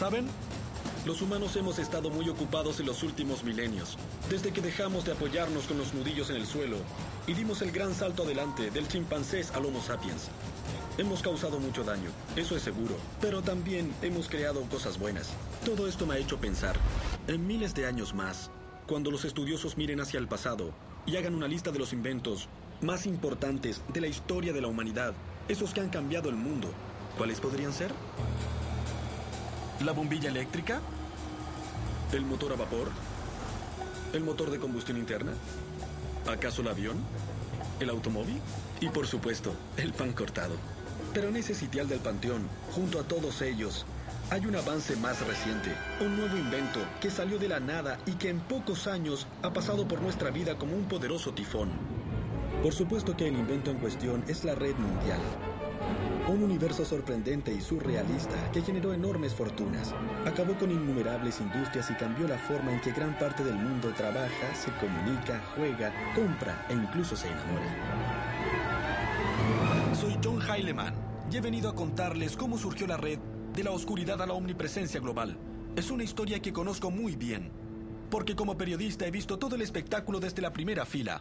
¿Saben? Los humanos hemos estado muy ocupados en los últimos milenios, desde que dejamos de apoyarnos con los nudillos en el suelo y dimos el gran salto adelante del chimpancés al Homo sapiens. Hemos causado mucho daño, eso es seguro, pero también hemos creado cosas buenas. Todo esto me ha hecho pensar, en miles de años más, cuando los estudiosos miren hacia el pasado y hagan una lista de los inventos más importantes de la historia de la humanidad, esos que han cambiado el mundo, ¿cuáles podrían ser? ¿La bombilla eléctrica? ¿El motor a vapor? ¿El motor de combustión interna? ¿Acaso el avión? ¿El automóvil? Y por supuesto, el pan cortado. Pero en ese sitial del panteón, junto a todos ellos, hay un avance más reciente, un nuevo invento que salió de la nada y que en pocos años ha pasado por nuestra vida como un poderoso tifón. Por supuesto que el invento en cuestión es la red mundial. Un universo sorprendente y surrealista que generó enormes fortunas, acabó con innumerables industrias y cambió la forma en que gran parte del mundo trabaja, se comunica, juega, compra e incluso se enamora. Soy John Heilemann y he venido a contarles cómo surgió la red de la oscuridad a la omnipresencia global. Es una historia que conozco muy bien, porque como periodista he visto todo el espectáculo desde la primera fila.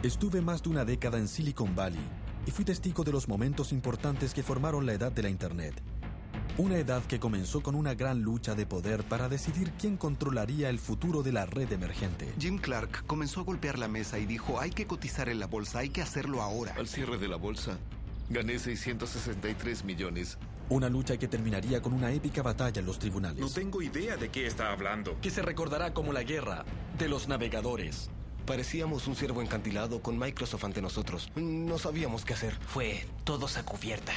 Estuve más de una década en Silicon Valley y fui testigo de los momentos importantes que formaron la edad de la Internet. Una edad que comenzó con una gran lucha de poder para decidir quién controlaría el futuro de la red emergente. Jim Clark comenzó a golpear la mesa y dijo, hay que cotizar en la bolsa, hay que hacerlo ahora. Al cierre de la bolsa, gané 663 millones. Una lucha que terminaría con una épica batalla en los tribunales. No tengo idea de qué está hablando. Que se recordará como la guerra de los navegadores. Parecíamos un ciervo encantilado con Microsoft ante nosotros. No sabíamos qué hacer. Fue todos a cubierta.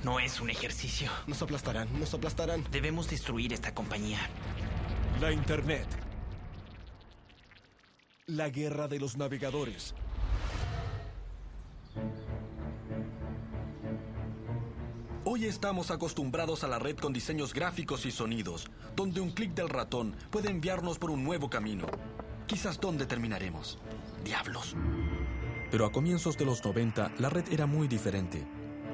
No es un ejercicio. Nos aplastarán, nos aplastarán. Debemos destruir esta compañía. La Internet. La guerra de los navegadores. Hoy estamos acostumbrados a la red con diseños gráficos y sonidos, donde un clic del ratón puede enviarnos por un nuevo camino. Quizás dónde terminaremos. ¡Diablos! Pero a comienzos de los 90, la red era muy diferente.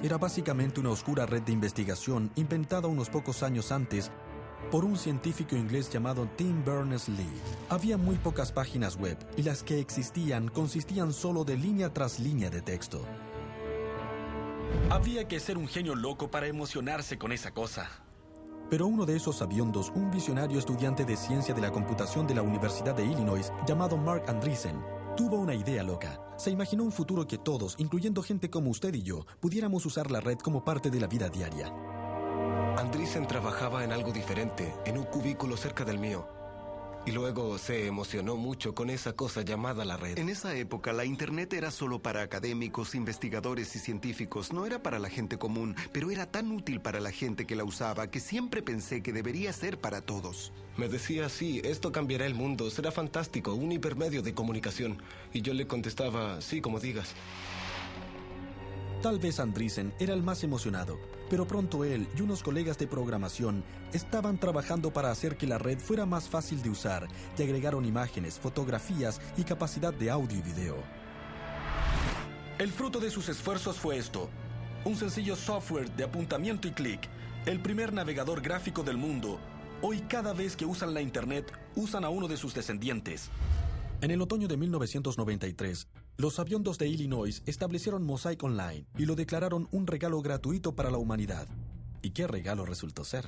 Era básicamente una oscura red de investigación inventada unos pocos años antes por un científico inglés llamado Tim Berners-Lee. Había muy pocas páginas web y las que existían consistían solo de línea tras línea de texto. Había que ser un genio loco para emocionarse con esa cosa. Pero uno de esos sabiondos, un visionario estudiante de ciencia de la computación de la Universidad de Illinois, llamado Mark Andreessen, tuvo una idea loca. Se imaginó un futuro que todos, incluyendo gente como usted y yo, pudiéramos usar la red como parte de la vida diaria. Andreessen trabajaba en algo diferente, en un cubículo cerca del mío. Y luego se emocionó mucho con esa cosa llamada la red. En esa época, la Internet era solo para académicos, investigadores y científicos. No era para la gente común, pero era tan útil para la gente que la usaba que siempre pensé que debería ser para todos. Me decía, sí, esto cambiará el mundo, será fantástico, un hipermedio de comunicación. Y yo le contestaba, sí, como digas. Tal vez Andreessen era el más emocionado, pero pronto él y unos colegas de programación estaban trabajando para hacer que la red fuera más fácil de usar y agregaron imágenes, fotografías y capacidad de audio y video. El fruto de sus esfuerzos fue esto: un sencillo software de apuntamiento y clic, el primer navegador gráfico del mundo. Hoy cada vez que usan la Internet, usan a uno de sus descendientes. En el otoño de 1993, los sabiondos de Illinois establecieron Mosaic Online y lo declararon un regalo gratuito para la humanidad. ¿Y qué regalo resultó ser?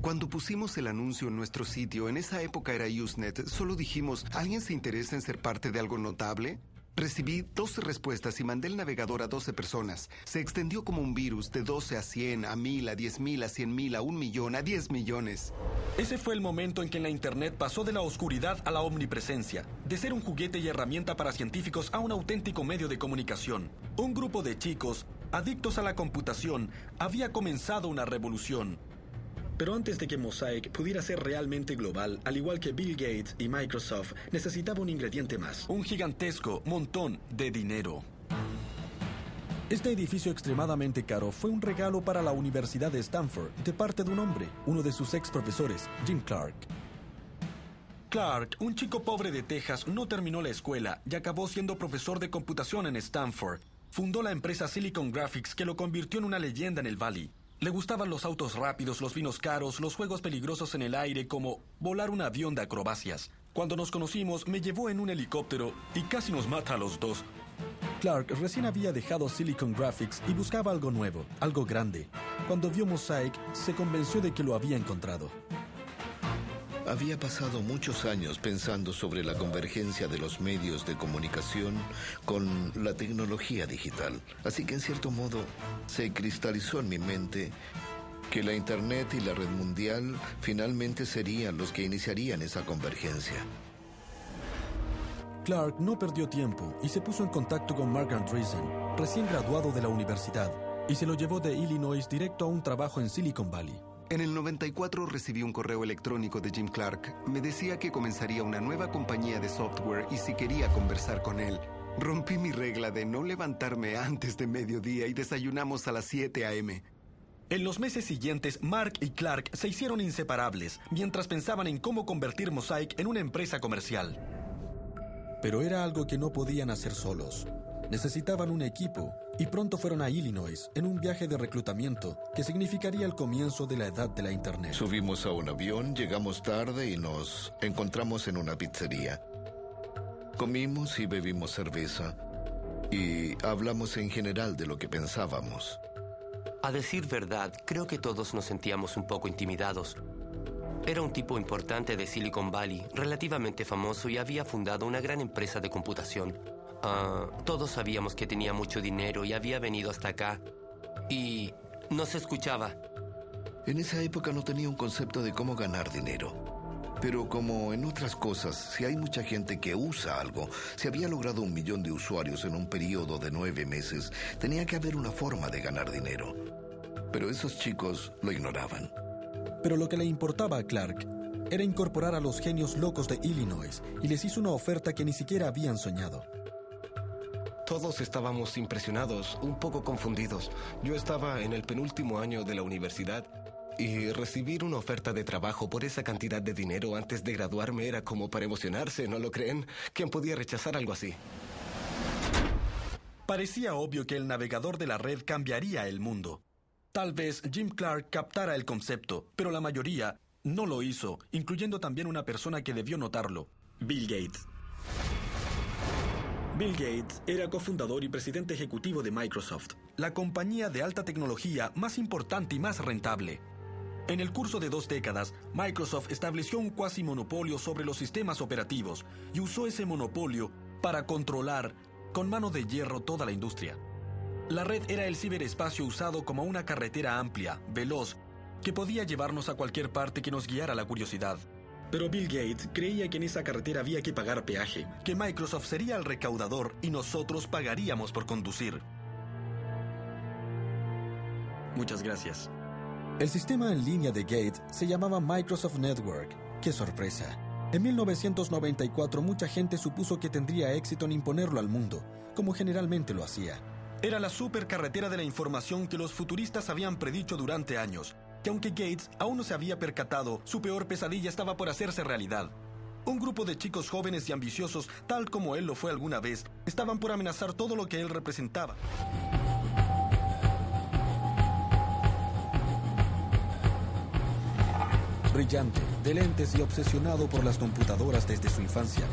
Cuando pusimos el anuncio en nuestro sitio, en esa época era Usenet, solo dijimos, ¿alguien se interesa en ser parte de algo notable? Recibí 12 respuestas y mandé el navegador a 12 personas. Se extendió como un virus de 12 a 100, a 1000, a 10,000, a 100,000, a 1 millón, a 10 millones. Ese fue el momento en que la Internet pasó de la oscuridad a la omnipresencia, de ser un juguete y herramienta para científicos a un auténtico medio de comunicación. Un grupo de chicos, adictos a la computación, había comenzado una revolución. Pero antes de que Mosaic pudiera ser realmente global, al igual que Bill Gates y Microsoft, necesitaba un ingrediente más: un gigantesco montón de dinero. Este edificio extremadamente caro fue un regalo para la Universidad de Stanford de parte de un hombre, uno de sus ex profesores, Jim Clark. Clark, un chico pobre de Texas, no terminó la escuela y acabó siendo profesor de computación en Stanford. Fundó la empresa Silicon Graphics, que lo convirtió en una leyenda en el Valley. Le gustaban los autos rápidos, los vinos caros, los juegos peligrosos en el aire, como volar un avión de acrobacias. Cuando nos conocimos, me llevó en un helicóptero y casi nos mata a los dos. Clark recién había dejado Silicon Graphics y buscaba algo nuevo, algo grande. Cuando vio Mosaic, se convenció de que lo había encontrado. Había pasado muchos años pensando sobre la convergencia de los medios de comunicación con la tecnología digital. Así que en cierto modo se cristalizó en mi mente que la Internet y la red mundial finalmente serían los que iniciarían esa convergencia. Clark no perdió tiempo y se puso en contacto con Mark Andreessen, recién graduado de la universidad, y se lo llevó de Illinois directo a un trabajo en Silicon Valley. En el 94 recibí un correo electrónico de Jim Clark. Me decía que comenzaría una nueva compañía de software y si quería conversar con él. Rompí mi regla de no levantarme antes de mediodía y desayunamos a las 7 a.m. En los meses siguientes, Mark y Clark se hicieron inseparables mientras pensaban en cómo convertir Mosaic en una empresa comercial. Pero era algo que no podían hacer solos. Necesitaban un equipo y pronto fueron a Illinois en un viaje de reclutamiento que significaría el comienzo de la edad de la Internet. Subimos a un avión, llegamos tarde y nos encontramos en una pizzería. Comimos y bebimos cerveza y hablamos en general de lo que pensábamos. A decir verdad, creo que todos nos sentíamos un poco intimidados. Era un tipo importante de Silicon Valley, relativamente famoso y había fundado una gran empresa de computación. Todos sabíamos que tenía mucho dinero y había venido hasta acá. Y nos escuchaba. En esa época no tenía un concepto de cómo ganar dinero. Pero como en otras cosas, si hay mucha gente que usa algo, si había logrado 1 millón de usuarios en un periodo de 9 meses, tenía que haber una forma de ganar dinero. Pero esos chicos lo ignoraban. Pero lo que le importaba a Clark era incorporar a los genios locos de Illinois y les hizo una oferta que ni siquiera habían soñado. Todos estábamos impresionados, un poco confundidos. Yo estaba en el penúltimo año de la universidad y recibir una oferta de trabajo por esa cantidad de dinero antes de graduarme era como para emocionarse, ¿no lo creen? ¿Quién podía rechazar algo así? Parecía obvio que el navegador de la red cambiaría el mundo. Tal vez Jim Clark captara el concepto, pero la mayoría no lo hizo, incluyendo también una persona que debió notarlo: Bill Gates. Bill Gates era cofundador y presidente ejecutivo de Microsoft, la compañía de alta tecnología más importante y más rentable. En el curso de 2 décadas, Microsoft estableció un cuasi monopolio sobre los sistemas operativos y usó ese monopolio para controlar con mano de hierro toda la industria. La red era el ciberespacio usado como una carretera amplia, veloz, que podía llevarnos a cualquier parte que nos guiara la curiosidad. Pero Bill Gates creía que en esa carretera había que pagar peaje, que Microsoft sería el recaudador y nosotros pagaríamos por conducir. Muchas gracias. El sistema en línea de Gates se llamaba Microsoft Network. ¡Qué sorpresa! En 1994 mucha gente supuso que tendría éxito en imponerlo al mundo, como generalmente lo hacía. Era la supercarretera de la información que los futuristas habían predicho durante años, que aunque Gates aún no se había percatado, su peor pesadilla estaba por hacerse realidad. Un grupo de chicos jóvenes y ambiciosos, tal como él lo fue alguna vez, estaban por amenazar todo lo que él representaba. Brillante, de lentes y obsesionado por las computadoras desde su infancia,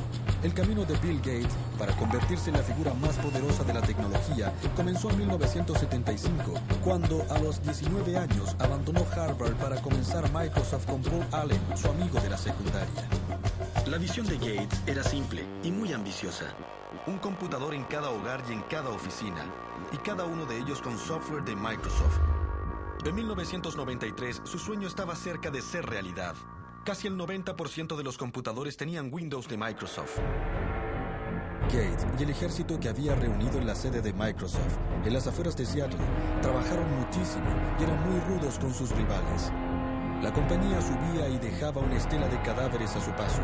el camino de Bill Gates para convertirse en la figura más poderosa de la tecnología comenzó en 1975, cuando a los 19 años abandonó Harvard para comenzar Microsoft con Paul Allen, su amigo de la secundaria. La visión de Gates era simple y muy ambiciosa. Un computador en cada hogar y en cada oficina, y cada uno de ellos con software de Microsoft. En 1993, su sueño estaba cerca de ser realidad. Casi el 90% de los computadores tenían Windows de Microsoft. Gates y el ejército que había reunido en la sede de Microsoft, en las afueras de Seattle, trabajaron muchísimo y eran muy rudos con sus rivales. La compañía subía y dejaba una estela de cadáveres a su paso.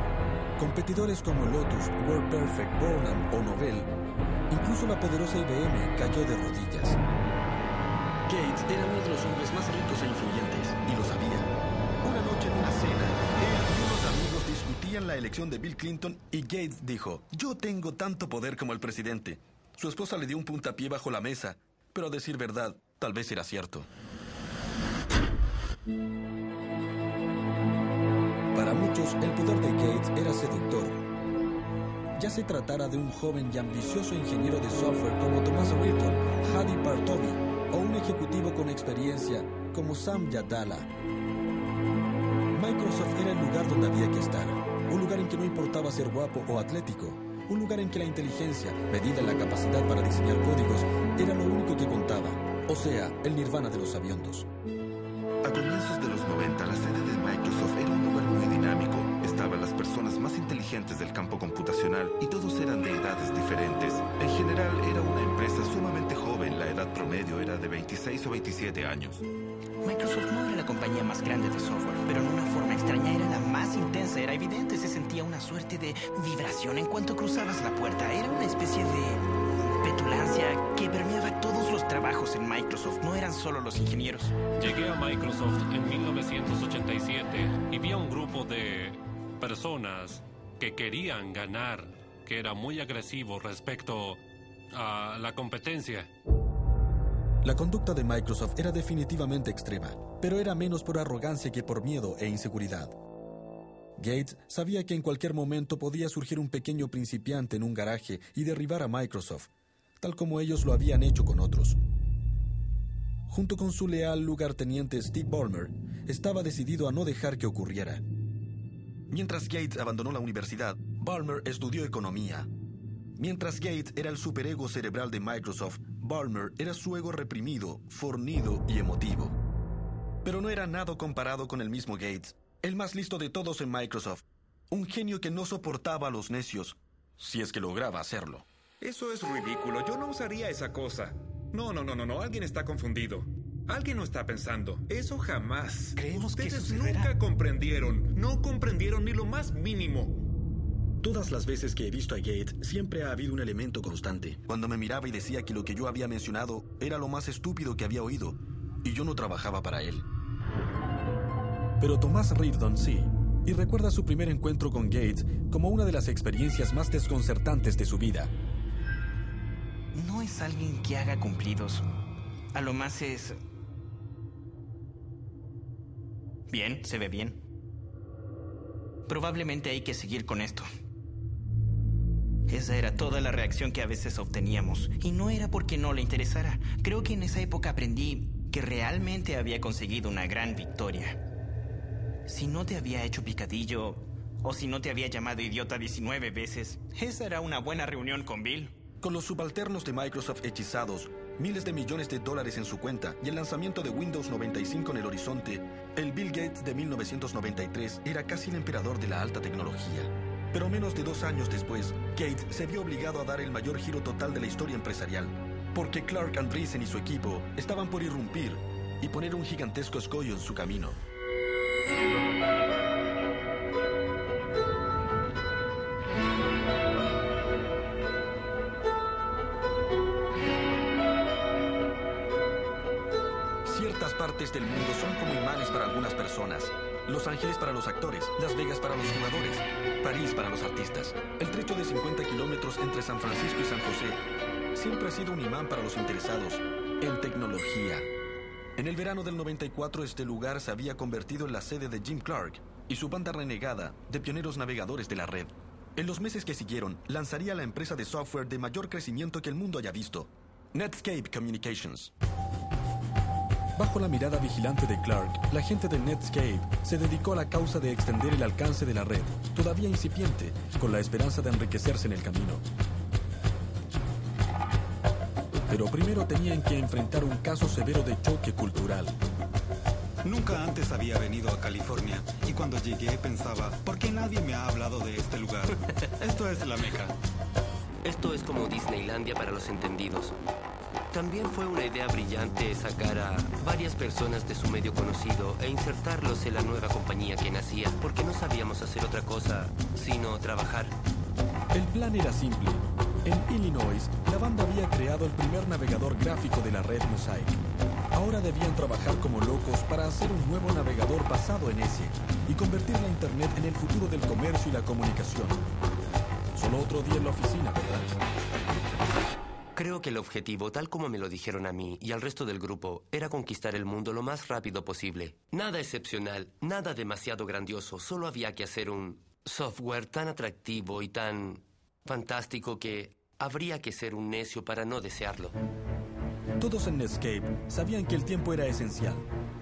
Competidores como Lotus, WordPerfect, Borland o Novell, incluso la poderosa IBM cayó de rodillas. Gates era uno de los hombres más ricos e influyentes, y lo sabía. Una noche en una cena, él y unos amigos discutían la elección de Bill Clinton y Gates dijo: "Yo tengo tanto poder como el presidente". Su esposa le dio un puntapié bajo la mesa, pero a decir verdad, tal vez era cierto. Para muchos, el poder de Gates era seductor. Ya se tratara de un joven y ambicioso ingeniero de software como Thomas Rilton, Hadi Partovi, o un ejecutivo con experiencia como Sam Yadala. Microsoft era el lugar donde había que estar. Un lugar en que no importaba ser guapo o atlético. Un lugar en que la inteligencia, medida en la capacidad para diseñar códigos, era lo único que contaba. O sea, el nirvana de los sabiondos. A comienzos de los 90, la sede de Microsoft era un lugar muy dinámico. Estaban las personas más inteligentes del campo computacional y todos eran de edades diferentes. En general, era una empresa sumamente joven. La edad promedio era de 26 o 27 años. Microsoft no era la compañía más grande de software, pero en una forma extraña era la más intensa. Era evidente, se sentía una suerte de vibración en cuanto cruzabas la puerta. Era una especie de petulancia que permeaba todos los trabajos en Microsoft. No eran solo los ingenieros. Llegué a Microsoft en 1987 y vi a un grupo de personas que querían ganar, que era muy agresivo respecto a la competencia. La conducta de Microsoft era definitivamente extrema, pero era menos por arrogancia que por miedo e inseguridad. Gates sabía que en cualquier momento podía surgir un pequeño principiante en un garaje y derribar a Microsoft, tal como ellos lo habían hecho con otros. Junto con su leal lugarteniente Steve Ballmer, estaba decidido a no dejar que ocurriera. Mientras Gates abandonó la universidad, Ballmer estudió economía. Mientras Gates era el superego cerebral de Microsoft, Ballmer era su ego reprimido, fornido y emotivo. Pero no era nada comparado con el mismo Gates, el más listo de todos en Microsoft. Un genio que no soportaba a los necios, si es que lograba hacerlo. Eso es ridículo. Yo no usaría esa cosa. No. Alguien está confundido. Alguien no está pensando. Eso jamás. Creemos que Ustedes sucederá. nunca comprendieron. No comprendieron ni lo más mínimo. Todas las veces que he visto a Gates, siempre ha habido un elemento constante. Cuando me miraba y decía que lo que yo había mencionado era lo más estúpido que había oído, y yo no trabajaba para él. Pero Thomas Rilton sí, y recuerda su primer encuentro con Gates como una de las experiencias más desconcertantes de su vida. No es alguien que haga cumplidos. A lo más es... bien, se ve bien. Probablemente hay que seguir con esto. Esa era toda la reacción que a veces obteníamos. Y no era porque no le interesara. Creo que en esa época aprendí que realmente había conseguido una gran victoria. Si no te había hecho picadillo, o si no te había llamado idiota 19 veces, esa era una buena reunión con Bill. Con los subalternos de Microsoft hechizados, miles de millones de dólares en su cuenta y el lanzamiento de Windows 95 en el horizonte, el Bill Gates de 1993 era casi el emperador de la alta tecnología. Pero menos de 2 años después, Gates se vio obligado a dar el mayor giro total de la historia empresarial, porque Clark Andreessen y su equipo estaban por irrumpir y poner un gigantesco escollo en su camino. Ciertas partes del mundo son como imanes para algunas personas. Los Ángeles para los actores, Las Vegas para los jugadores, París para los artistas. El trecho de 50 kilómetros entre San Francisco y San José siempre ha sido un imán para los interesados en tecnología. En el verano del 94 este lugar se había convertido en la sede de Jim Clark y su banda renegada de pioneros navegadores de la red. En los meses que siguieron, lanzaría la empresa de software de mayor crecimiento que el mundo haya visto, Netscape Communications. Bajo la mirada vigilante de Clark, la gente de Netscape se dedicó a la causa de extender el alcance de la red, todavía incipiente, con la esperanza de enriquecerse en el camino. Pero primero tenían que enfrentar un caso severo de choque cultural. Nunca antes había venido a California y cuando llegué pensaba, ¿por qué nadie me ha hablado de este lugar? Esto es la Meca. Esto es como Disneylandia para los entendidos. También fue una idea brillante sacar a varias personas de su medio conocido e insertarlos en la nueva compañía que nacía, porque no sabíamos hacer otra cosa sino trabajar. El plan era simple. En Illinois, la banda había creado el primer navegador gráfico de la red Mosaic. Ahora debían trabajar como locos para hacer un nuevo navegador basado en ese y convertir la Internet en el futuro del comercio y la comunicación. Solo otro día en la oficina, ¿verdad? Creo que el objetivo, tal como me lo dijeron a mí y al resto del grupo, era conquistar el mundo lo más rápido posible. Nada excepcional, nada demasiado grandioso. Solo había que hacer un software tan atractivo y tan fantástico que habría que ser un necio para no desearlo. Todos en Netscape sabían que el tiempo era esencial.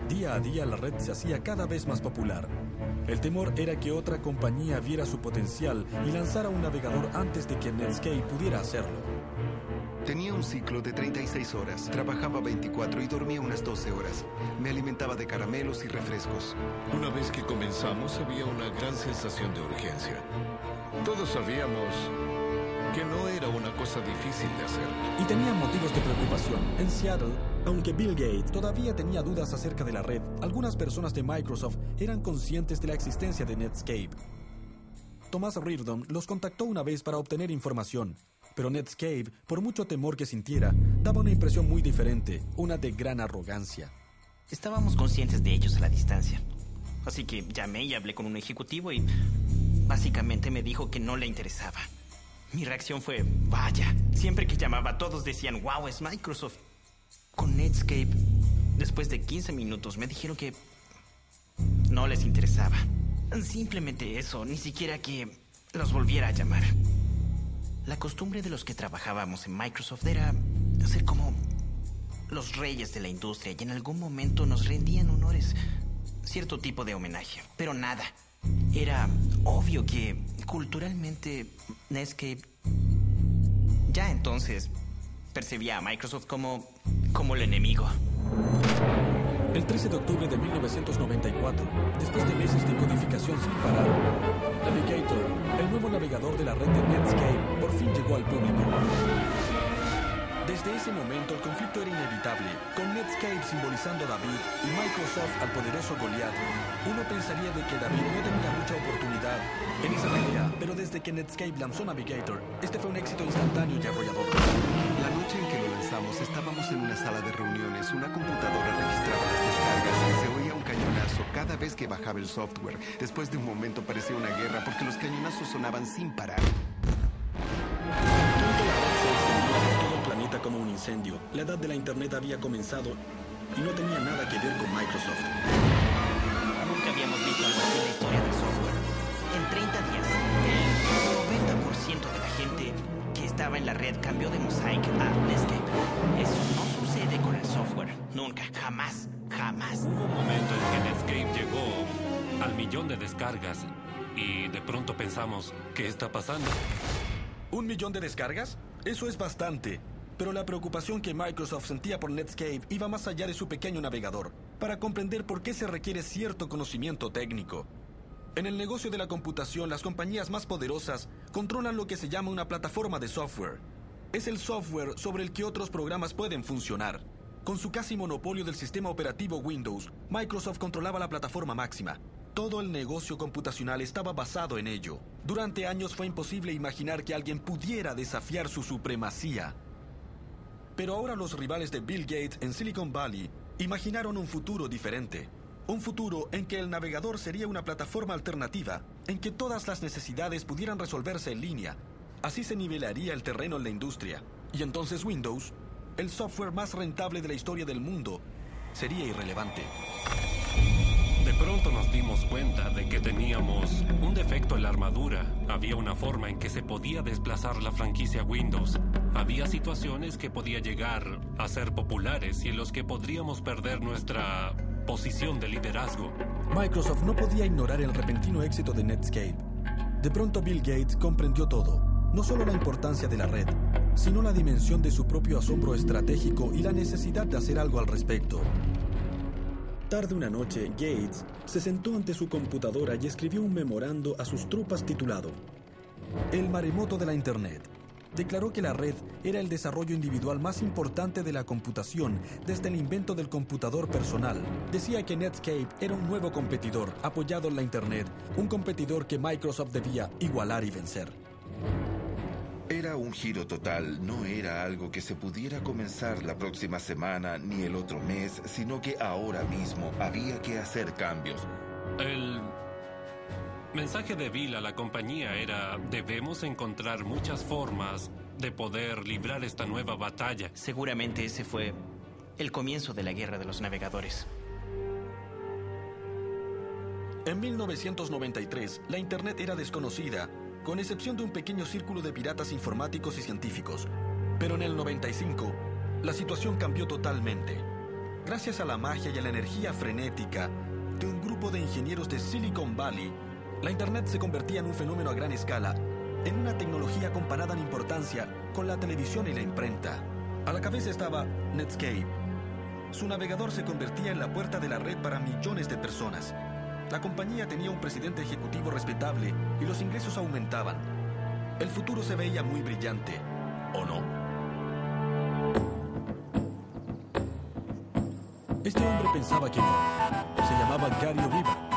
Día a día la red se hacía cada vez más popular. El temor era que otra compañía viera su potencial y lanzara un navegador antes de que Netscape pudiera hacerlo. Tenía un ciclo de 36 horas, trabajaba 24 y dormía unas 12 horas. Me alimentaba de caramelos y refrescos. Una vez que comenzamos había una gran sensación de urgencia. Todos sabíamos que no era una cosa difícil de hacer. Y tenían motivos de preocupación. En Seattle, aunque Bill Gates todavía tenía dudas acerca de la red, algunas personas de Microsoft eran conscientes de la existencia de Netscape. Thomas Reardon los contactó una vez para obtener información, pero Netscape, por mucho temor que sintiera, daba una impresión muy diferente, una de gran arrogancia. Estábamos conscientes de ellos a la distancia. Así que llamé y hablé con un ejecutivo y básicamente me dijo que no le interesaba. Mi reacción fue, vaya, siempre que llamaba todos decían, wow, es Microsoft. Con Netscape, después de 15 minutos me dijeron que no les interesaba. Simplemente eso, ni siquiera que los volviera a llamar. La costumbre de los que trabajábamos en Microsoft era ser como los reyes de la industria y en algún momento nos rendían honores, cierto tipo de homenaje, pero nada. Era obvio que culturalmente Netscape ya entonces percibía a Microsoft como el enemigo. El 13 de octubre de 1994, después de meses de codificación sin parar, Navigator, el nuevo navegador de la red de Netscape, por fin llegó al público. Desde ese momento el conflicto era inevitable, con Netscape simbolizando a David y Microsoft al poderoso Goliath. Uno pensaría de que David no tenía mucha oportunidad en esa pelea, pero desde que Netscape lanzó Navigator, este fue un éxito instantáneo y arrollador. La noche en que lo lanzamos estábamos en una sala de reuniones, una computadora registraba las descargas y se oía un cañonazo cada vez que bajaba el software. Después de un momento parecía una guerra porque los cañonazos sonaban sin parar. Como un incendio. La edad de la Internet había comenzado y no tenía nada que ver con Microsoft. Nunca habíamos visto algo así en la historia del software. En 30 días, el 90% de la gente que estaba en la red cambió de Mosaic a Netscape. Eso no sucede con el software. Nunca, jamás, jamás. Hubo un momento en que Netscape llegó al 1.000.000 de descargas y de pronto pensamos, ¿qué está pasando? ¿1 millón de descargas? Eso es bastante. Pero la preocupación que Microsoft sentía por Netscape iba más allá de su pequeño navegador, para comprender por qué se requiere cierto conocimiento técnico. En el negocio de la computación, las compañías más poderosas controlan lo que se llama una plataforma de software. Es el software sobre el que otros programas pueden funcionar. Con su casi monopolio del sistema operativo Windows, Microsoft controlaba la plataforma máxima. Todo el negocio computacional estaba basado en ello. Durante años fue imposible imaginar que alguien pudiera desafiar su supremacía. Pero ahora los rivales de Bill Gates en Silicon Valley imaginaron un futuro diferente. Un futuro en que el navegador sería una plataforma alternativa, en que todas las necesidades pudieran resolverse en línea. Así se nivelaría el terreno en la industria. Y entonces Windows, el software más rentable de la historia del mundo, sería irrelevante. De pronto nos dimos cuenta de que teníamos un defecto en la armadura. Había una forma en que se podía desplazar la franquicia Windows. Había situaciones que podía llegar a ser populares y en los que podríamos perder nuestra posición de liderazgo. Microsoft no podía ignorar el repentino éxito de Netscape. De pronto Bill Gates comprendió todo. No solo la importancia de la red, sino la dimensión de su propio asombro estratégico y la necesidad de hacer algo al respecto. Tarde una noche, Gates se sentó ante su computadora y escribió un memorando a sus tropas titulado El maremoto de la Internet. Declaró que la red era el desarrollo individual más importante de la computación desde el invento del computador personal. Decía que Netscape era un nuevo competidor apoyado en la Internet, un competidor que Microsoft debía igualar y vencer. Era un giro total, no era algo que se pudiera comenzar la próxima semana ni el otro mes, sino que ahora mismo había que hacer cambios. mensaje de Bill a la compañía era: debemos encontrar muchas formas de poder librar esta nueva batalla. Seguramente ese fue el comienzo de la Guerra de los Navegadores. En 1993, la Internet era desconocida, con excepción de un pequeño círculo de piratas informáticos y científicos. Pero en el 95, la situación cambió totalmente. Gracias a la magia y a la energía frenética de un grupo de ingenieros de Silicon Valley, la Internet se convertía en un fenómeno a gran escala, en una tecnología comparada en importancia con la televisión y la imprenta. A la cabeza estaba Netscape. Su navegador se convertía en la puerta de la red para millones de personas. La compañía tenía un presidente ejecutivo respetable y los ingresos aumentaban. El futuro se veía muy brillante, ¿o no? Este hombre pensaba que no. Se llamaba Gary Riva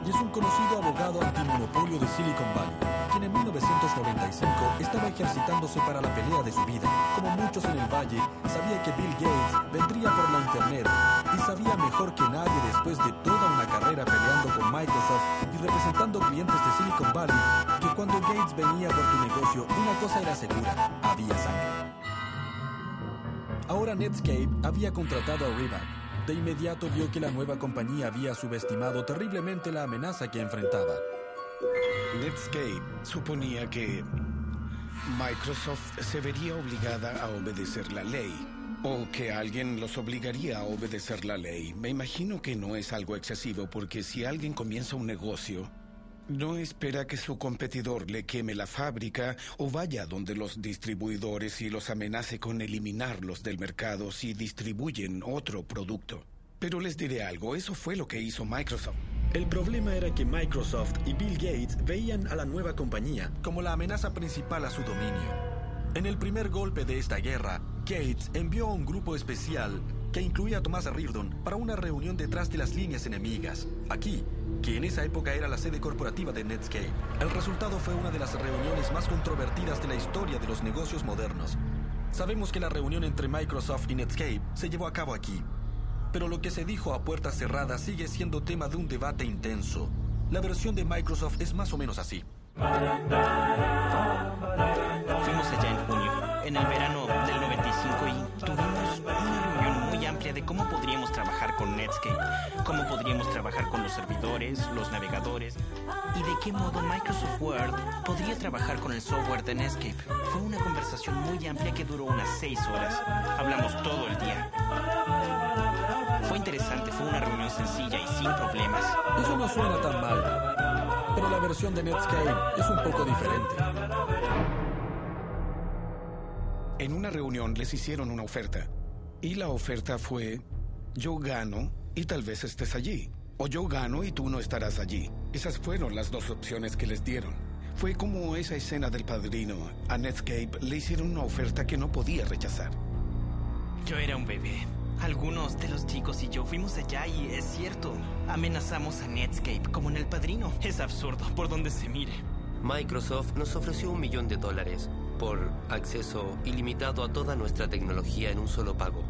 y es un conocido abogado antimonopolio de Silicon Valley, quien en 1995 estaba ejercitándose para la pelea de su vida. Como muchos en el valle, sabía que Bill Gates vendría por la Internet y sabía mejor que nadie, después de toda una carrera peleando con Microsoft y representando clientes de Silicon Valley, que cuando Gates venía por tu negocio, una cosa era segura: había sangre. Ahora Netscape había contratado a Riva. De inmediato vio que la nueva compañía había subestimado terriblemente la amenaza que enfrentaba. Netscape suponía que Microsoft se vería obligada a obedecer la ley, o que alguien los obligaría a obedecer la ley. Me imagino que no es algo excesivo, porque si alguien comienza un negocio, no espera que su competidor le queme la fábrica o vaya donde los distribuidores y los amenace con eliminarlos del mercado si distribuyen otro producto. Pero les diré algo, eso fue lo que hizo Microsoft. El problema era que Microsoft y Bill Gates veían a la nueva compañía como la amenaza principal a su dominio. En el primer golpe de esta guerra, Gates envió a un grupo especial que incluía a Thomas Reardon para una reunión detrás de las líneas enemigas, aquí, que en esa época era la sede corporativa de Netscape. El resultado fue una de las reuniones más controvertidas de la historia de los negocios modernos. Sabemos que la reunión entre Microsoft y Netscape se llevó a cabo aquí, pero lo que se dijo a puertas cerradas sigue siendo tema de un debate intenso. La versión de Microsoft es más o menos así. Fuimos allá en junio, en el verano del 95, y tuvimos una reunión muy amplia de cómo podríamos trabajar con Netscape, cómo podríamos trabajar con los servidores, los navegadores, y de qué modo Microsoft Word podría trabajar con el software de Netscape. Fue una conversación muy amplia que duró unas 6 horas. Hablamos todo el día. Fue interesante, fue una reunión sencilla y sin problemas. Eso no suena tan mal, pero la versión de Netscape es un poco diferente. En una reunión les hicieron una oferta, y la oferta fue: yo gano y tal vez estés allí, o yo gano y tú no estarás allí. Esas fueron las dos opciones que les dieron. Fue como esa escena del Padrino. A Netscape le hicieron una oferta que no podía rechazar. Yo era un bebé. Algunos de los chicos y yo fuimos allá y es cierto, amenazamos a Netscape como en El Padrino. Es absurdo por donde se mire. Microsoft nos ofreció $1 millón por acceso ilimitado a toda nuestra tecnología en un solo pago.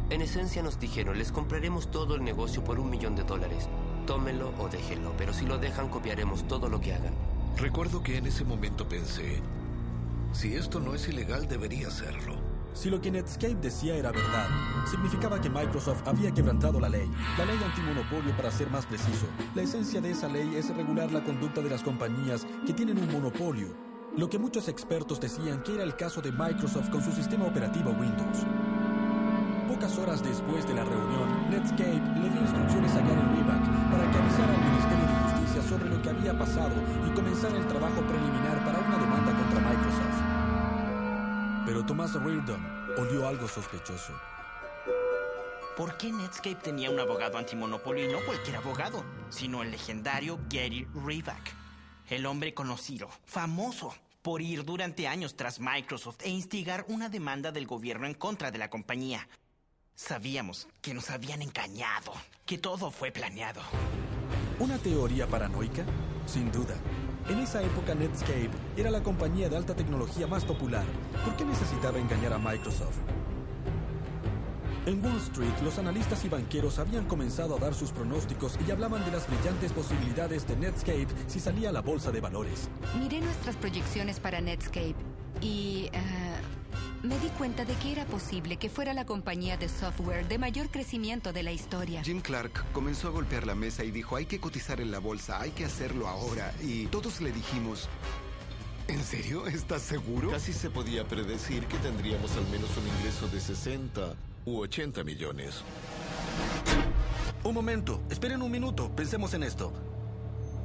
En esencia nos dijeron: les compraremos todo el negocio por $1 millón. Tómenlo o déjenlo, pero si lo dejan, copiaremos todo lo que hagan. Recuerdo que en ese momento pensé: si esto no es ilegal, debería serlo. Si lo que Netscape decía era verdad, significaba que Microsoft había quebrantado la ley antimonopolio, para ser más preciso. La esencia de esa ley es regular la conducta de las compañías que tienen un monopolio, lo que muchos expertos decían que era el caso de Microsoft con su sistema operativo Windows. Pocas horas después de la reunión, Netscape le dio instrucciones a Gary Riva para que avisara al Ministerio de Justicia sobre lo que había pasado y comenzara el trabajo preliminar para una demanda contra Microsoft. Pero Thomas Reardon olió algo sospechoso. ¿Por qué Netscape tenía un abogado antimonopolio y no cualquier abogado, sino el legendario Gary Riva? El hombre conocido, famoso por ir durante años tras Microsoft e instigar una demanda del gobierno en contra de la compañía. Sabíamos que nos habían engañado, que todo fue planeado. ¿Una teoría paranoica? Sin duda. En esa época Netscape era la compañía de alta tecnología más popular. ¿Por qué necesitaba engañar a Microsoft? En Wall Street, los analistas y banqueros habían comenzado a dar sus pronósticos y hablaban de las brillantes posibilidades de Netscape si salía a la bolsa de valores. Miré nuestras proyecciones para Netscape y me di cuenta de que era posible que fuera la compañía de software de mayor crecimiento de la historia. Jim Clark comenzó a golpear la mesa y dijo, hay que cotizar en la bolsa, hay que hacerlo ahora. Y todos le dijimos, ¿en serio? ¿Estás seguro? Casi se podía predecir que tendríamos al menos un ingreso de 60 u 80 millones. Un momento, esperen un minuto, pensemos en esto.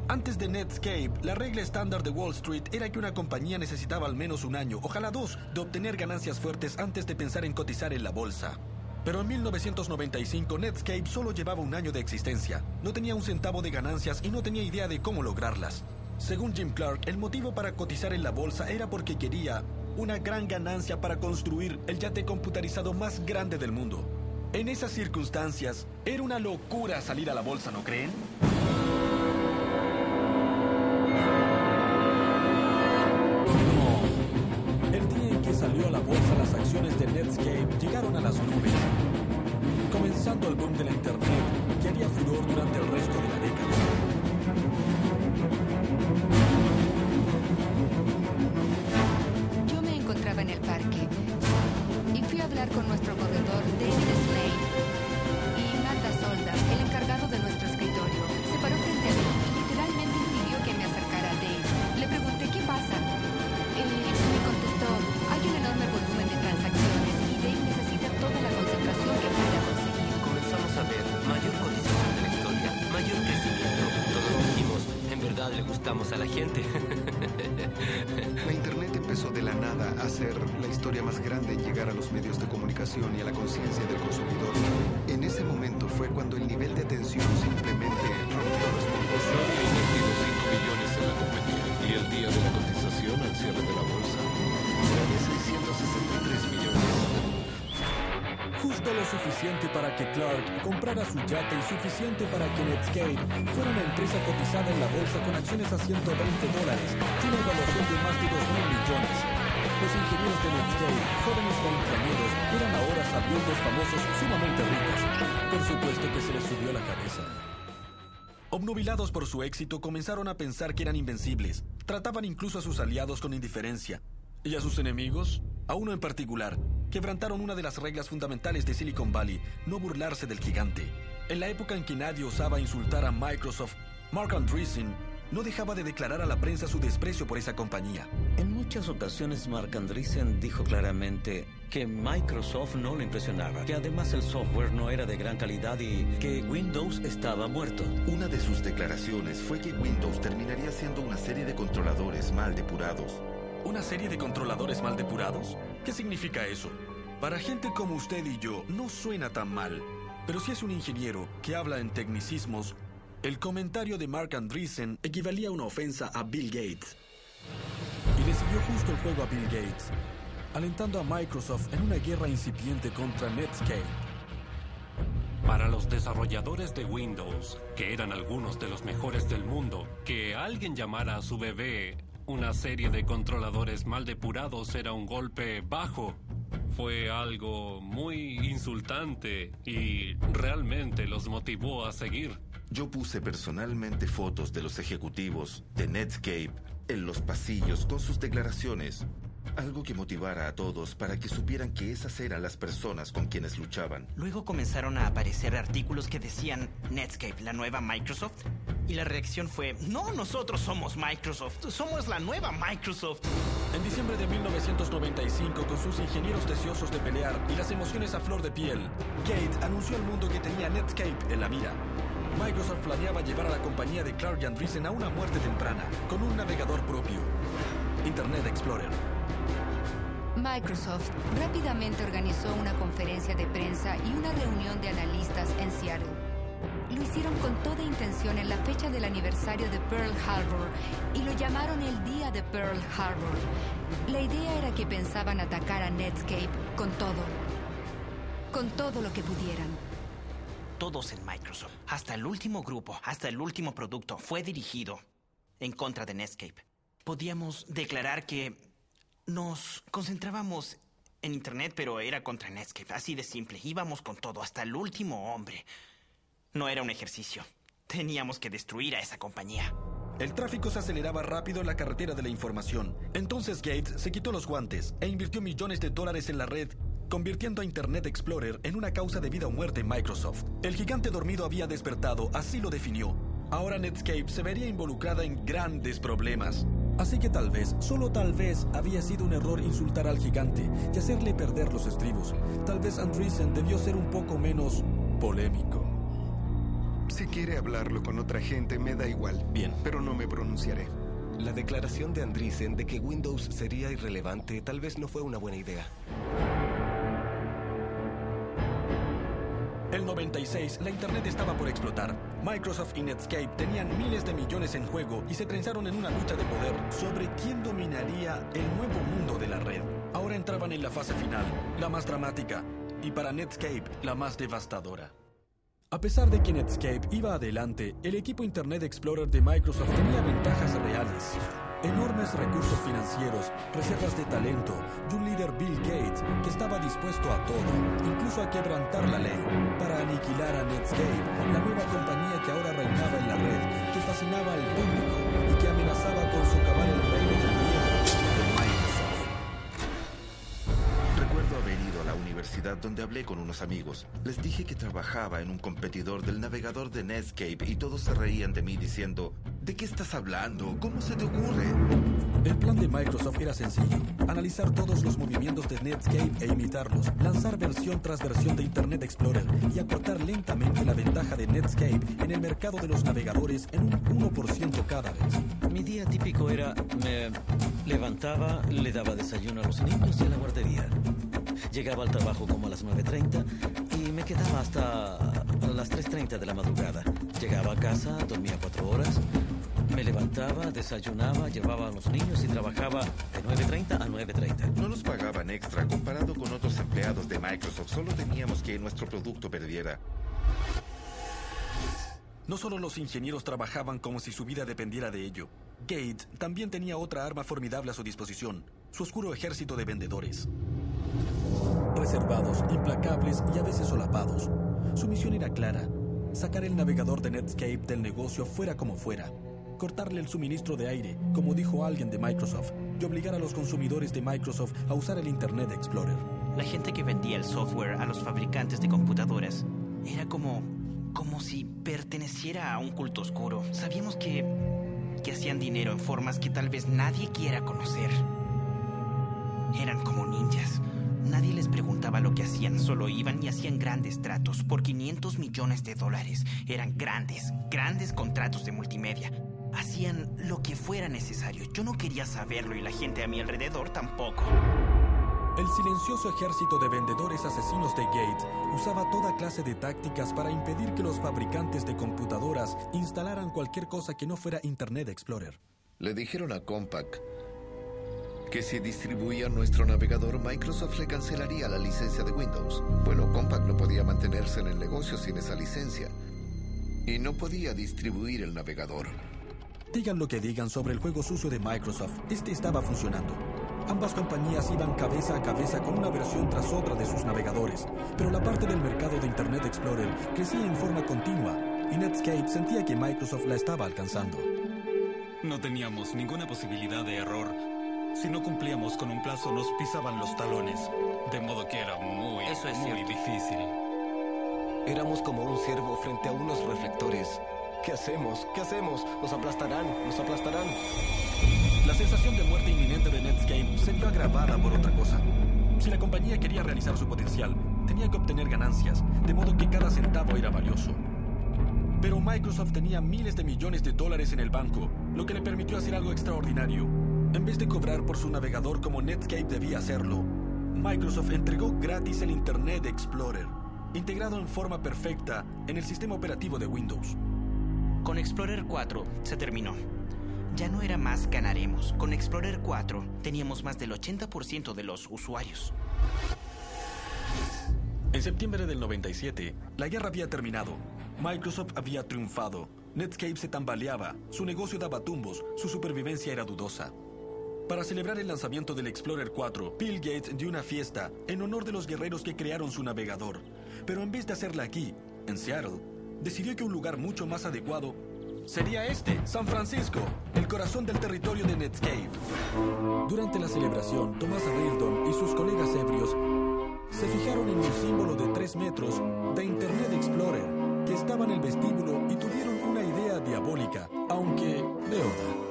Antes de Netscape, la regla estándar de Wall Street era que una compañía necesitaba al menos un año, ojalá 2, de obtener ganancias fuertes antes de pensar en cotizar en la bolsa. Pero en 1995, Netscape solo llevaba un año de existencia. No tenía un centavo de ganancias y no tenía idea de cómo lograrlas. Según Jim Clark, el motivo para cotizar en la bolsa era porque quería una gran ganancia para construir el yate computarizado más grande del mundo. En esas circunstancias, era una locura salir a la bolsa, ¿no creen? No. El día en que salió a la bolsa, las acciones de Netscape llegaron a las nubes, comenzando el boom de la Internet, que haría furor durante el resto de la década. En el parque y fui a hablar con nuestro corredor David Slade y Magda Solda, el encargado de nuestro escritorio. Se paró frente a mí y literalmente impidió que me acercara a Dave. Le pregunté qué pasa. Él me contestó, hay un enorme volumen de transacciones y Dave necesita toda la concentración que pueda conseguir. Comenzamos a ver mayor cotización de la historia, mayor crecimiento. Todos dijimos, en verdad le gustamos a la gente. La Internet empezó de la nada a ser la historia más grande en llegar a los medios de comunicación y a la conciencia del consumidor. En ese momento fue cuando el nivel de atención simplemente rompió los límites. Se había invertido 5 millones en la compañía y el día de la cotización al cierre de la bolsa era de 663 millones. Justo lo suficiente para que Clark comprara su yate y suficiente para que Netscape fuera una empresa cotizada en la bolsa con acciones a $120 y una evaluación de más de 2.000 millones. Los ingenieros de Netscape, jóvenes veinteañeros, eran ahora sabios famosos sumamente ricos. Por supuesto que se les subió la cabeza. Obnubilados por su éxito, comenzaron a pensar que eran invencibles. Trataban incluso a sus aliados con indiferencia. ¿Y a sus enemigos? A uno en particular. Quebrantaron una de las reglas fundamentales de Silicon Valley, no burlarse del gigante. En la época en que nadie osaba insultar a Microsoft, Marc Andreessen no dejaba de declarar a la prensa su desprecio por esa compañía. En muchas ocasiones Marc Andreessen dijo claramente que Microsoft no le impresionaba, que además el software no era de gran calidad y que Windows estaba muerto. Una de sus declaraciones fue que Windows terminaría siendo una serie de controladores mal depurados. ¿Una serie de controladores mal depurados? ¿Qué significa eso? Para gente como usted y yo, no suena tan mal. Pero si es un ingeniero que habla en tecnicismos, el comentario de Marc Andreessen equivalía a una ofensa a Bill Gates. Y le siguió justo el juego a Bill Gates, alentando a Microsoft en una guerra incipiente contra Netscape. Para los desarrolladores de Windows, que eran algunos de los mejores del mundo, que alguien llamara a su bebé una serie de controladores mal depurados era un golpe bajo. Fue algo muy insultante y realmente los motivó a seguir. Yo puse personalmente fotos de los ejecutivos de Netscape en los pasillos con sus declaraciones. Algo que motivara a todos para que supieran que esas eran las personas con quienes luchaban. Luego comenzaron a aparecer artículos que decían Netscape, la nueva Microsoft. Y la reacción fue, no, nosotros somos Microsoft, somos la nueva Microsoft. En diciembre de 1995, con sus ingenieros deseosos de pelear y las emociones a flor de piel, Gates anunció al mundo que tenía Netscape en la mira. Microsoft planeaba llevar a la compañía de Clark y Andreessen a una muerte temprana, con un navegador propio, Internet Explorer. Microsoft rápidamente organizó una conferencia de prensa y una reunión de analistas en Seattle. Lo hicieron con toda intención en la fecha del aniversario de Pearl Harbor y lo llamaron el Día de Pearl Harbor. La idea era que pensaban atacar a Netscape con todo lo que pudieran. Todos en Microsoft, hasta el último grupo, hasta el último producto, fue dirigido en contra de Netscape. Podíamos declarar que nos concentrábamos en Internet, pero era contra Netscape. Así de simple. Íbamos con todo, hasta el último hombre. No era un ejercicio. Teníamos que destruir a esa compañía. El tráfico se aceleraba rápido en la carretera de la información. Entonces Gates se quitó los guantes e invirtió millones de dólares en la red, convirtiendo a Internet Explorer en una causa de vida o muerte en Microsoft. El gigante dormido había despertado, así lo definió. Ahora Netscape se vería involucrada en grandes problemas. Así que tal vez, solo tal vez, había sido un error insultar al gigante y hacerle perder los estribos. Tal vez Andreessen debió ser un poco menos polémico. Si quiere hablarlo con otra gente, me da igual. Bien. Pero no me pronunciaré. La declaración de Andreessen de que Windows sería irrelevante tal vez no fue una buena idea. El 96, la Internet estaba por explotar. Microsoft y Netscape tenían miles de millones en juego y se trenzaron en una lucha de poder sobre quién dominaría el nuevo mundo de la red. Ahora entraban en la fase final, la más dramática, y para Netscape, la más devastadora. A pesar de que Netscape iba adelante, el equipo Internet Explorer de Microsoft tenía ventajas reales. Enormes recursos financieros, reservas de talento y un líder, Bill Gates, que estaba dispuesto a todo, incluso a quebrantar la ley, para aniquilar a Netscape, la nueva compañía que ahora reinaba en la red, que fascinaba al público y que amenazaba con socavar el reino del miedo de Microsoft. Recuerdo haber ido a la universidad donde hablé con unos amigos. Les dije que trabajaba en un competidor del navegador de Netscape y todos se reían de mí diciendo: ¿de qué estás hablando? ¿Cómo se te ocurre? El plan de Microsoft era sencillo: analizar todos los movimientos de Netscape e imitarlos, lanzar versión tras versión de Internet Explorer y acortar lentamente la ventaja de Netscape en el mercado de los navegadores en un 1% cada vez. Mi día típico era, me levantaba, le daba desayuno a los niños y a la guardería. Llegaba al trabajo como a las 9:30 y me quedaba hasta las 3:30 de la madrugada. Llegaba a casa, dormía 4 horas, me levantaba, desayunaba, llevaba a los niños y trabajaba de 9:30 a 9:30. No nos pagaban extra comparado con otros empleados de Microsoft. Solo teníamos que nuestro producto perdiera. No solo los ingenieros trabajaban como si su vida dependiera de ello. Gates también tenía otra arma formidable a su disposición: su oscuro ejército de vendedores. Reservados, implacables y a veces solapados. Su misión era clara: sacar el navegador de Netscape del negocio fuera como fuera. Cortarle el suministro de aire, como dijo alguien de Microsoft, y obligar a los consumidores de Microsoft a usar el Internet Explorer. La gente que vendía el software a los fabricantes de computadoras era como si perteneciera a un culto oscuro. Sabíamos que hacían dinero en formas que tal vez nadie quiera conocer. Eran como ninjas. Nadie les preguntaba lo que hacían, solo iban y hacían grandes tratos por $500 millones. Eran grandes contratos de multimedia. Hacían lo que fuera necesario. Yo no quería saberlo y la gente a mi alrededor tampoco. El silencioso ejército de vendedores asesinos de Gates usaba toda clase de tácticas para impedir que los fabricantes de computadoras instalaran cualquier cosa que no fuera Internet Explorer. Le dijeron a Compaq que si distribuía nuestro navegador, Microsoft le cancelaría la licencia de Windows. Bueno, Compaq no podía mantenerse en el negocio sin esa licencia y no podía distribuir el navegador. Digan lo que digan sobre el juego sucio de Microsoft, este estaba funcionando. Ambas compañías iban cabeza a cabeza con una versión tras otra de sus navegadores, pero la parte del mercado de Internet Explorer crecía en forma continua y Netscape sentía que Microsoft la estaba alcanzando. No teníamos ninguna posibilidad de error. Si no cumplíamos con un plazo, nos pisaban los talones. De modo que era muy difícil. Éramos como un ciervo frente a unos reflectores. ¿Qué hacemos? ¿Qué hacemos? Nos aplastarán. La sensación de muerte inminente de Netscape se vio agravada por otra cosa. Si la compañía quería realizar su potencial, tenía que obtener ganancias, de modo que cada centavo era valioso. Pero Microsoft tenía miles de millones de dólares en el banco, lo que le permitió hacer algo extraordinario. En vez de cobrar por su navegador como Netscape debía hacerlo, Microsoft entregó gratis el Internet Explorer, integrado en forma perfecta en el sistema operativo de Windows. Con Explorer 4 se terminó. Ya no era más ganaremos. Con Explorer 4 teníamos más del 80% de los usuarios. En septiembre del 97, la guerra había terminado. Microsoft había triunfado. Netscape se tambaleaba, su negocio daba tumbos, su supervivencia era dudosa. Para celebrar el lanzamiento del Explorer 4, Bill Gates dio una fiesta en honor de los guerreros que crearon su navegador. Pero en vez de hacerla aquí, en Seattle, decidió que un lugar mucho más adecuado sería San Francisco, el corazón del territorio de Netscape. Durante la celebración, Thomas Raildon y sus colegas ebrios se fijaron en un símbolo de 3 metros de Internet Explorer que estaba en el vestíbulo y tuvieron una idea diabólica, aunque beota.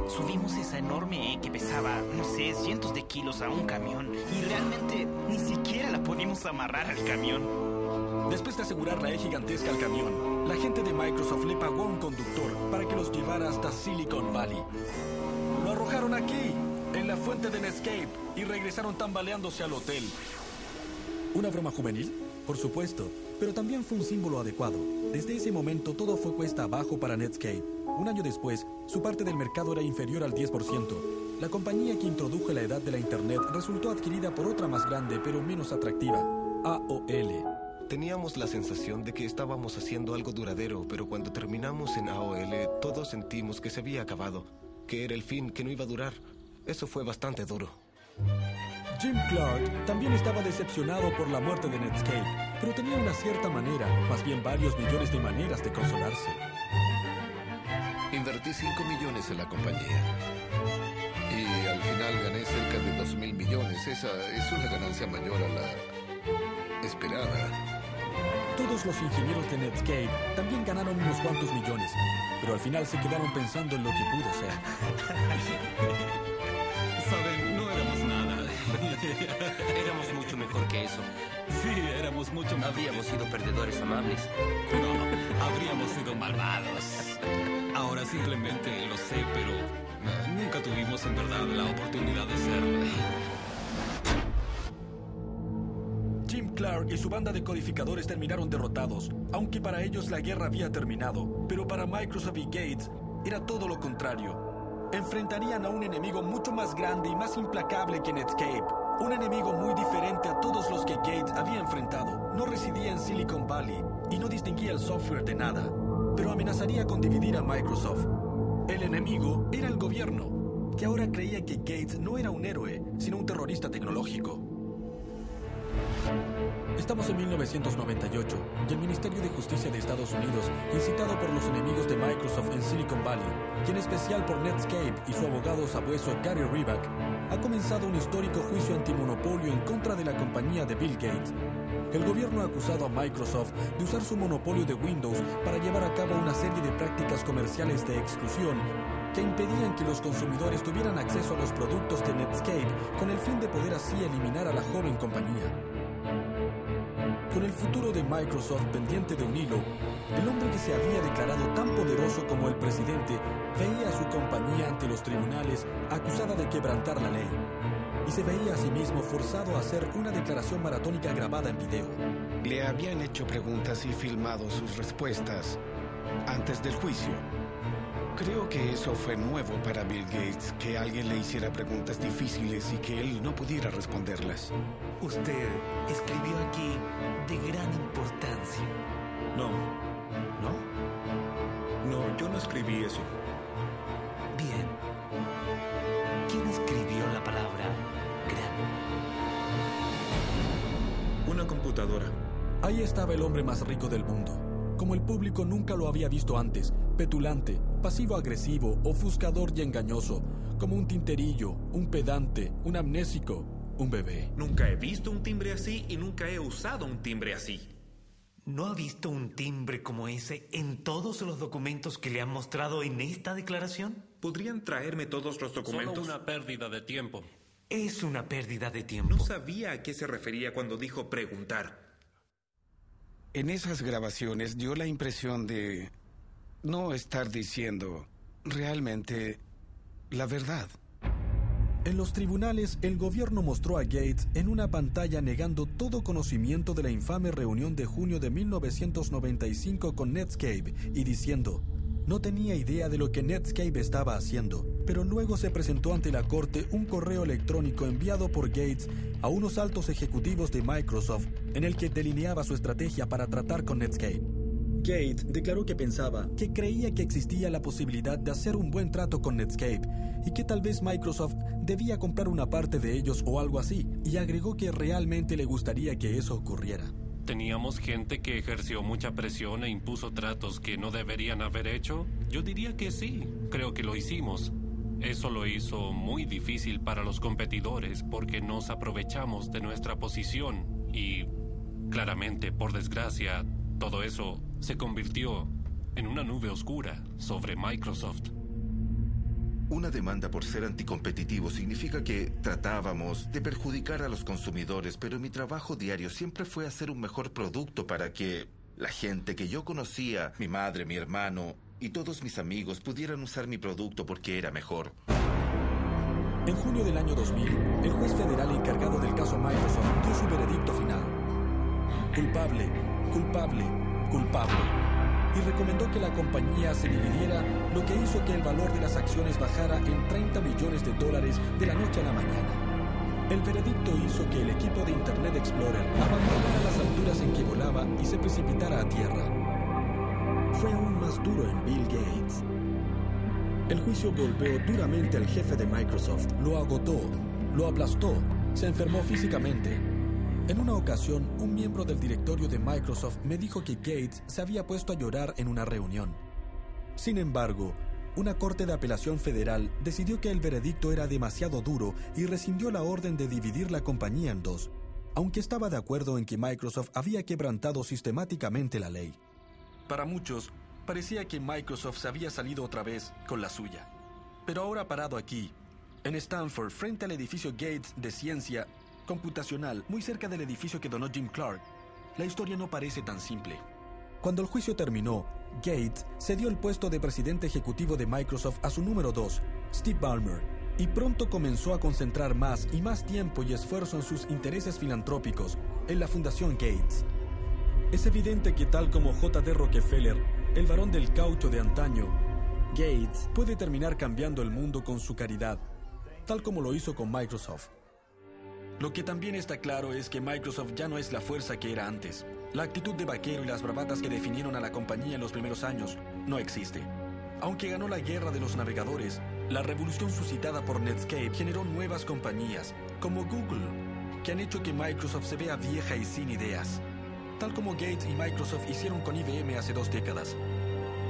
Subimos esa enorme que pesaba, no sé, cientos de kilos a un camión y realmente ni siquiera la pudimos amarrar al camión. Después de asegurar la gigantesca al camión, la gente de Microsoft le pagó a un conductor para que los llevara hasta Silicon Valley. Lo arrojaron aquí, en la fuente de Netscape, y regresaron tambaleándose al hotel. ¿Una broma juvenil? Por supuesto, pero también fue un símbolo adecuado. Desde ese momento todo fue cuesta abajo para Netscape. Un año después, su parte del mercado era inferior al 10%. La compañía que introdujo la edad de la Internet resultó adquirida por otra más grande pero menos atractiva, AOL. Teníamos la sensación de que estábamos haciendo algo duradero, pero cuando terminamos en AOL, todos sentimos que se había acabado, que era el fin, que no iba a durar. Eso fue bastante duro. Jim Clark también estaba decepcionado por la muerte de Netscape, pero tenía una cierta manera, más bien varios millones de maneras de consolarse. Invertí 5 millones en la compañía. Y al final gané cerca de 2.000 millones. Esa es una ganancia mayor a la esperada. Todos los ingenieros de Netscape también ganaron unos cuantos millones, pero al final se quedaron pensando en lo que pudo ser. Saben, no éramos nada. Éramos mucho mejor que eso. Sí, éramos mucho mejor. Habríamos sido perdedores amables. No, habríamos sido malvados. Ahora simplemente lo sé, pero nunca tuvimos en verdad la oportunidad de serlo. Jim Clark y su banda de codificadores terminaron derrotados, aunque para ellos la guerra había terminado. Pero para Microsoft y Gates era todo lo contrario. Enfrentarían a un enemigo mucho más grande y más implacable que Netscape. Un enemigo muy diferente a todos los que Gates había enfrentado. No residía en Silicon Valley y no distinguía el software de nada, pero amenazaría con dividir a Microsoft. El enemigo era el gobierno, que ahora creía que Gates no era un héroe, sino un terrorista tecnológico. Estamos en 1998 y el Ministerio de Justicia de Estados Unidos, incitado por los enemigos de Microsoft en Silicon Valley, y en especial por Netscape y su abogado sabueso Gary Reback, ha comenzado un histórico juicio antimonopolio en contra de la compañía de Bill Gates. El gobierno ha acusado a Microsoft de usar su monopolio de Windows para llevar a cabo una serie de prácticas comerciales de exclusión que impedían que los consumidores tuvieran acceso a los productos de Netscape con el fin de poder así eliminar a la joven compañía. Con el futuro de Microsoft pendiente de un hilo, el hombre que se había declarado tan poderoso como el presidente veía a su compañía ante los tribunales acusada de quebrantar la ley y se veía a sí mismo forzado a hacer una declaración maratónica grabada en video. Le habían hecho preguntas y filmado sus respuestas antes del juicio. Creo que eso fue nuevo para Bill Gates, que alguien le hiciera preguntas difíciles y que él no pudiera responderlas. Usted escribió aquí de gran importancia. No. No, yo no escribí eso. Bien. ¿Quién escribió la palabra gran? Una computadora. Ahí estaba el hombre más rico del mundo. Como el público nunca lo había visto antes, petulante, pasivo-agresivo, ofuscador y engañoso, como un tinterillo, un pedante, un amnésico, un bebé. Nunca he visto un timbre así y nunca he usado un timbre así. ¿No ha visto un timbre como ese en todos los documentos que le han mostrado en esta declaración? ¿Podrían traerme todos los documentos? Solo una pérdida de tiempo. Es una pérdida de tiempo. No sabía a qué se refería cuando dijo preguntar. En esas grabaciones dio la impresión de no estar diciendo realmente la verdad. En los tribunales, el gobierno mostró a Gates en una pantalla negando todo conocimiento de la infame reunión de junio de 1995 con Netscape y diciendo: no tenía idea de lo que Netscape estaba haciendo, pero luego se presentó ante la corte un correo electrónico enviado por Gates a unos altos ejecutivos de Microsoft en el que delineaba su estrategia para tratar con Netscape. Gates declaró que pensaba que creía que existía la posibilidad de hacer un buen trato con Netscape y que tal vez Microsoft debía comprar una parte de ellos o algo así, y agregó que realmente le gustaría que eso ocurriera. ¿Teníamos gente que ejerció mucha presión e impuso tratos que no deberían haber hecho? Yo diría que sí, creo que lo hicimos. Eso lo hizo muy difícil para los competidores porque nos aprovechamos de nuestra posición y, claramente, por desgracia, todo eso se convirtió en una nube oscura sobre Microsoft. Una demanda por ser anticompetitivo significa que tratábamos de perjudicar a los consumidores, pero mi trabajo diario siempre fue hacer un mejor producto para que la gente que yo conocía, mi madre, mi hermano y todos mis amigos pudieran usar mi producto porque era mejor. En junio del año 2000, el juez federal encargado del caso Microsoft dio su veredicto final. Culpable, culpable, culpable. Y recomendó que la compañía se dividiera, lo que hizo que el valor de las acciones bajara en $30 millones de la noche a la mañana. El veredicto hizo que el equipo de Internet Explorer abandonara las alturas en que volaba y se precipitara a tierra. Fue aún más duro en Bill Gates. El juicio golpeó duramente al jefe de Microsoft, lo agotó, lo aplastó, se enfermó físicamente. En una ocasión, un miembro del directorio de Microsoft me dijo que Gates se había puesto a llorar en una reunión. Sin embargo, una corte de apelación federal decidió que el veredicto era demasiado duro y rescindió la orden de dividir la compañía en dos, aunque estaba de acuerdo en que Microsoft había quebrantado sistemáticamente la ley. Para muchos, parecía que Microsoft se había salido otra vez con la suya. Pero ahora parado aquí, en Stanford, frente al edificio Gates de Ciencia Computacional, muy cerca del edificio que donó Jim Clark, la historia no parece tan simple. Cuando el juicio terminó, Gates cedió el puesto de presidente ejecutivo de Microsoft a su número 2, Steve Ballmer, y pronto comenzó a concentrar más y más tiempo y esfuerzo en sus intereses filantrópicos, en la Fundación Gates. Es evidente que tal como J.D. Rockefeller, el varón del caucho de antaño, Gates puede terminar cambiando el mundo con su caridad, tal como lo hizo con Microsoft. Lo que también está claro es que Microsoft ya no es la fuerza que era antes. La actitud de vaquero y las bravatas que definieron a la compañía en los primeros años no existe. Aunque ganó la guerra de los navegadores, la revolución suscitada por Netscape generó nuevas compañías, como Google, que han hecho que Microsoft se vea vieja y sin ideas, tal como Gates y Microsoft hicieron con IBM hace 2 décadas.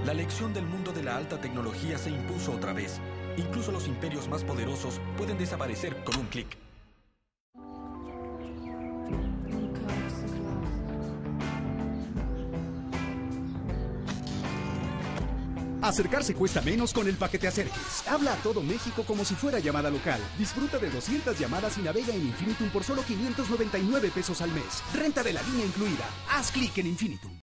La lección del mundo de la alta tecnología se impuso otra vez. Incluso los imperios más poderosos pueden desaparecer con un clic. Acercarse cuesta menos con el paquete Acerques. Habla a todo México como si fuera llamada local. Disfruta de 200 llamadas y navega en Infinitum por solo $599 al mes. Renta de la línea incluida. Haz clic en Infinitum.